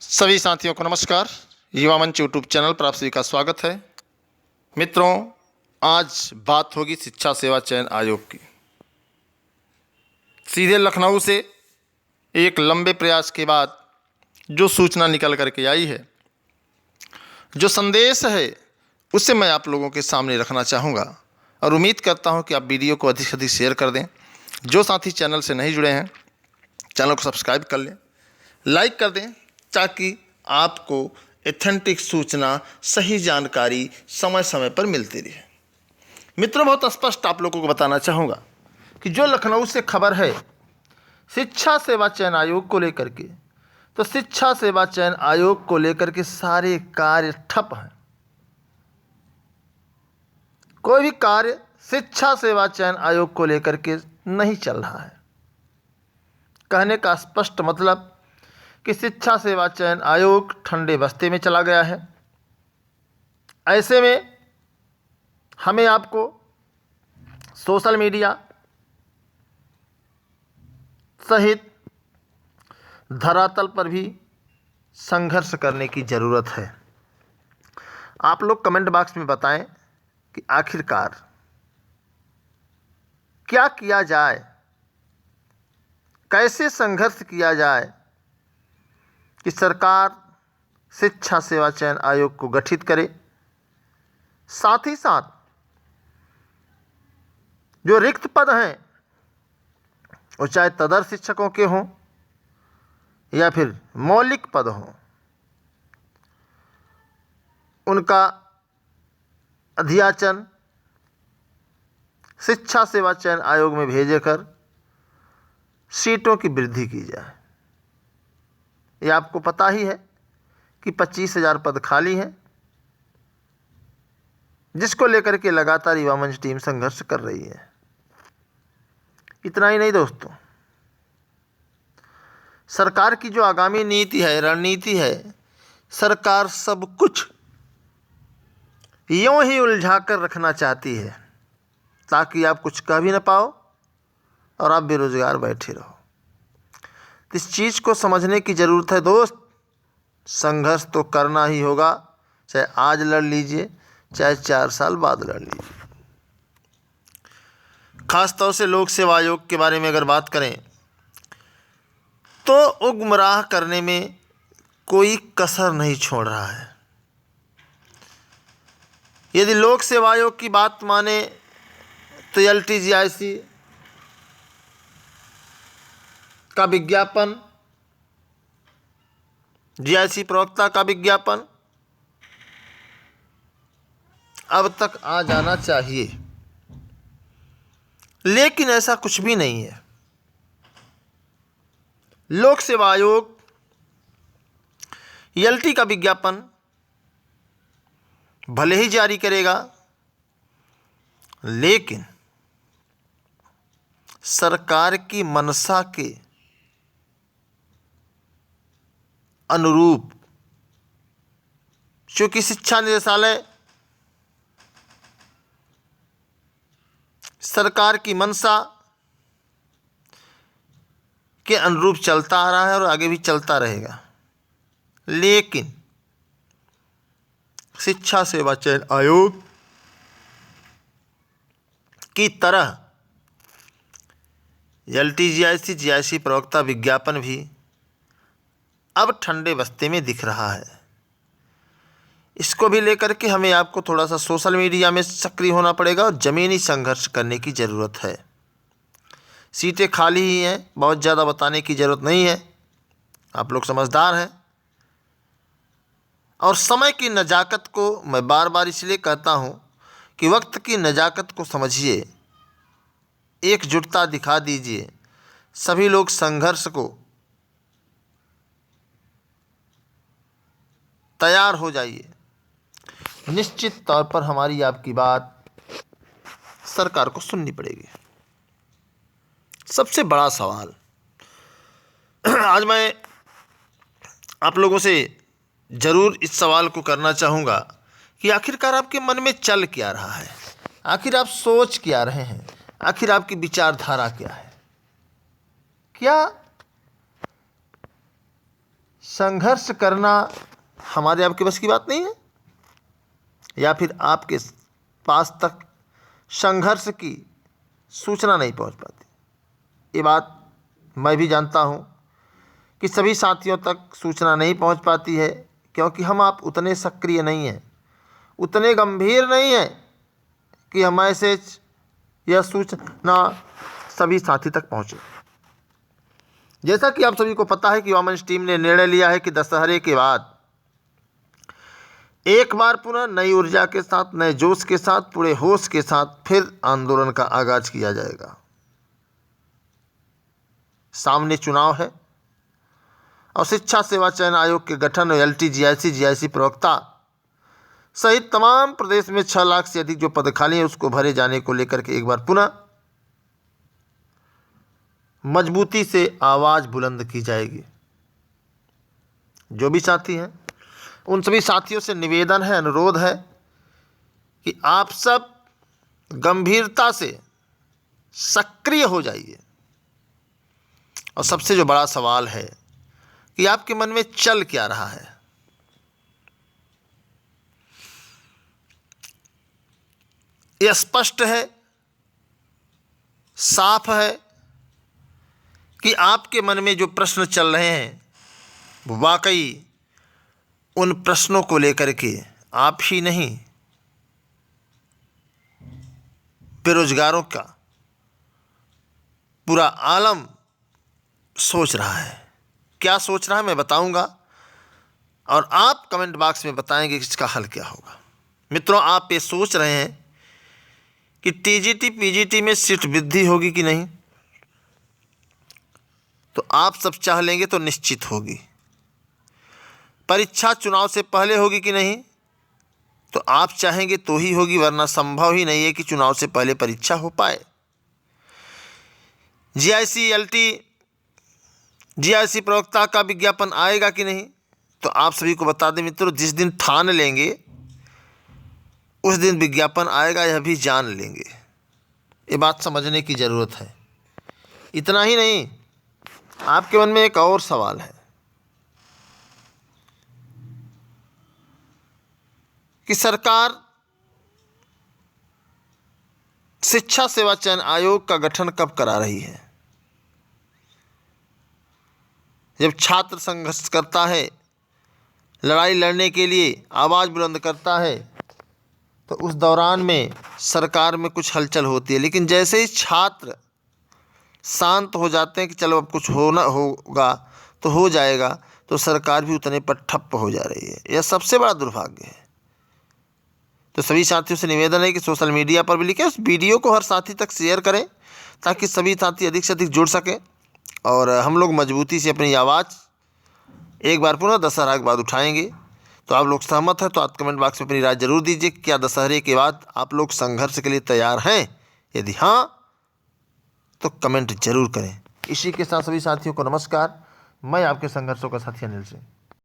सभी साथियों को नमस्कार। युवा मंच यूट्यूब चैनल पर आप सभी का स्वागत है। मित्रों, आज बात होगी शिक्षा सेवा चयन आयोग की। सीधे लखनऊ से एक लंबे प्रयास के बाद जो सूचना निकल करके आई है, जो संदेश है, उसे मैं आप लोगों के सामने रखना चाहूँगा और उम्मीद करता हूँ कि आप वीडियो को अधिक से अधिक शेयर कर दें। जो साथी चैनल से नहीं जुड़े हैं, चैनल को सब्सक्राइब कर लें, लाइक कर दें, ताकि आपको एथेंटिक सूचना, सही जानकारी समय समय पर मिलती रहे। मित्रों, बहुत स्पष्ट आप लोगों को बताना चाहूँगा कि जो लखनऊ से खबर है शिक्षा सेवा चयन आयोग को लेकर के, तो शिक्षा सेवा चयन आयोग को लेकर के सारे कार्य ठप हैं। कोई भी कार्य शिक्षा सेवा चयन आयोग को लेकर के नहीं चल रहा है। कहने का स्पष्ट मतलब कि शिक्षा सेवा चयन आयोग ठंडे बस्ते में चला गया है। ऐसे में हमें आपको सोशल मीडिया सहित धरातल पर भी संघर्ष करने की ज़रूरत है। आप लोग कमेंट बॉक्स में बताएं कि आखिरकार क्या किया जाए, कैसे संघर्ष किया जाए कि सरकार शिक्षा सेवा चयन आयोग को गठित करे। साथ ही साथ जो रिक्त पद हैं, वो चाहे तदर्थ शिक्षकों के हों या फिर मौलिक पद हों, उनका अध्याचन शिक्षा सेवा चयन आयोग में भेजकर सीटों की वृद्धि की जाए। ये आपको पता ही है कि 25,000 पद खाली हैं, जिसको लेकर के लगातार युवा मंच टीम संघर्ष कर रही है। इतना ही नहीं दोस्तों, सरकार की जो आगामी नीति है, रणनीति है, सरकार सब कुछ यूं ही उलझा कर रखना चाहती है ताकि आप कुछ कह भी ना पाओ और आप बेरोजगार बैठे रहो। इस चीज़ को समझने की ज़रूरत है दोस्त। संघर्ष तो करना ही होगा, चाहे आज लड़ लीजिए, चाहे 4 साल बाद लड़ लीजिए। खासतौर से लोक सेवा आयोग के बारे में अगर बात करें तो वो गुमराह करने में कोई कसर नहीं छोड़ रहा है। यदि लोक सेवा आयोग की बात माने तो LTGIC का विज्ञापन, GIC प्रवक्ता का विज्ञापन अब तक आ जाना चाहिए, लेकिन ऐसा कुछ भी नहीं है। लोक सेवा आयोग LT का विज्ञापन भले ही जारी करेगा, लेकिन सरकार की मंशा के अनुरूप, चूँकि शिक्षा निदेशालय सरकार की मंशा के अनुरूप चलता आ रहा है और आगे भी चलता रहेगा, लेकिन शिक्षा सेवा चयन आयोग की तरह LTGIC GIC प्रवक्ता विज्ञापन भी अब ठंडे बस्ते में दिख रहा है। इसको भी लेकर के हमें आपको थोड़ा सा सोशल मीडिया में सक्रिय होना पड़ेगा और ज़मीनी संघर्ष करने की ज़रूरत है। सीटें खाली ही हैं, बहुत ज़्यादा बताने की ज़रूरत नहीं है, आप लोग समझदार हैं। और समय की नज़ाकत को मैं बार बार इसलिए कहता हूँ कि वक्त की नज़ाकत को समझिए, एकजुटता दिखा दीजिए, सभी लोग संघर्ष को तैयार हो जाइए। निश्चित तौर पर हमारी आपकी बात सरकार को सुननी पड़ेगी। सबसे बड़ा सवाल आज मैं आप लोगों से ज़रूर इस सवाल को करना चाहूँगा कि आखिरकार आपके मन में चल क्या रहा है, आखिर आप सोच क्या रहे हैं, आखिर आपकी विचारधारा क्या है। क्या संघर्ष करना हमारे आपके बस की बात नहीं है, या फिर आपके पास तक संघर्ष की सूचना नहीं पहुंच पाती। ये बात मैं भी जानता हूं कि सभी साथियों तक सूचना नहीं पहुंच पाती है, क्योंकि हम आप उतने सक्रिय नहीं हैं, उतने गंभीर नहीं हैं कि हम मैसेज या सूचना सभी साथी तक पहुंचे। जैसा कि आप सभी को पता है कि युवा मंच टीम ने निर्णय लिया है कि दशहरे के बाद एक बार पुनः नई ऊर्जा के साथ, नए जोश के साथ, पूरे होश के साथ फिर आंदोलन का आगाज किया जाएगा। सामने चुनाव है और शिक्षा सेवा चयन आयोग के गठन, LT, GIC प्रवक्ता सहित तमाम प्रदेश में 6 लाख से अधिक जो पद खाली हैं उसको भरे जाने को लेकर के एक बार पुनः मजबूती से आवाज़ बुलंद की जाएगी। जो भी साथी हैं उन सभी साथियों से निवेदन है, अनुरोध है कि आप सब गंभीरता से सक्रिय हो जाइए। और सबसे जो बड़ा सवाल है कि आपके मन में चल क्या रहा है। यह स्पष्ट है, साफ है कि आपके मन में जो प्रश्न चल रहे हैं वाकई उन प्रश्नों को लेकर के आप ही नहीं, बेरोजगारों का पूरा आलम सोच रहा है। क्या सोच रहा है मैं बताऊंगा और आप कमेंट बॉक्स में बताएंगे कि इसका हल क्या होगा। मित्रों, आप ये सोच रहे हैं कि TGT PGT में सीट वृद्धि होगी कि नहीं, तो आप सब चाह लेंगे तो निश्चित होगी। परीक्षा चुनाव से पहले होगी कि नहीं, तो आप चाहेंगे तो ही होगी, वरना संभव ही नहीं है कि चुनाव से पहले परीक्षा हो पाए। GIC LT GIC प्रवक्ता का विज्ञापन आएगा कि नहीं, तो आप सभी को बता दें मित्रों, जिस दिन ठान लेंगे उस दिन विज्ञापन आएगा, यह भी जान लेंगे। ये बात समझने की ज़रूरत है। इतना ही नहीं, आपके मन में एक और सवाल है कि सरकार शिक्षा सेवा चयन आयोग का गठन कब करा रही है। जब छात्र संघर्ष करता है, लड़ाई लड़ने के लिए आवाज़ बुलंद करता है, तो उस दौरान में सरकार में कुछ हलचल होती है, लेकिन जैसे ही छात्र शांत हो जाते हैं कि चलो अब कुछ होना होगा तो हो जाएगा, तो सरकार भी उतने पर ठप्प हो जा रही है। यह सबसे बड़ा दुर्भाग्य है। तो सभी साथियों से निवेदन है कि सोशल मीडिया पर भी लिखें, उस वीडियो को हर साथी तक शेयर करें ताकि सभी साथी अधिक से अधिक जुड़ सकें और हम लोग मजबूती से अपनी आवाज़ एक बार पुनः दशहरा के बाद उठाएंगे। तो आप लोग सहमत हैं तो आप कमेंट बॉक्स में अपनी राय जरूर दीजिए। क्या दशहरे के बाद आप लोग संघर्ष के लिए तैयार हैं? यदि हाँ तो कमेंट जरूर करें। इसी के साथ सभी साथियों को नमस्कार। मैं आपके संघर्षों का साथी अनिल सिंह।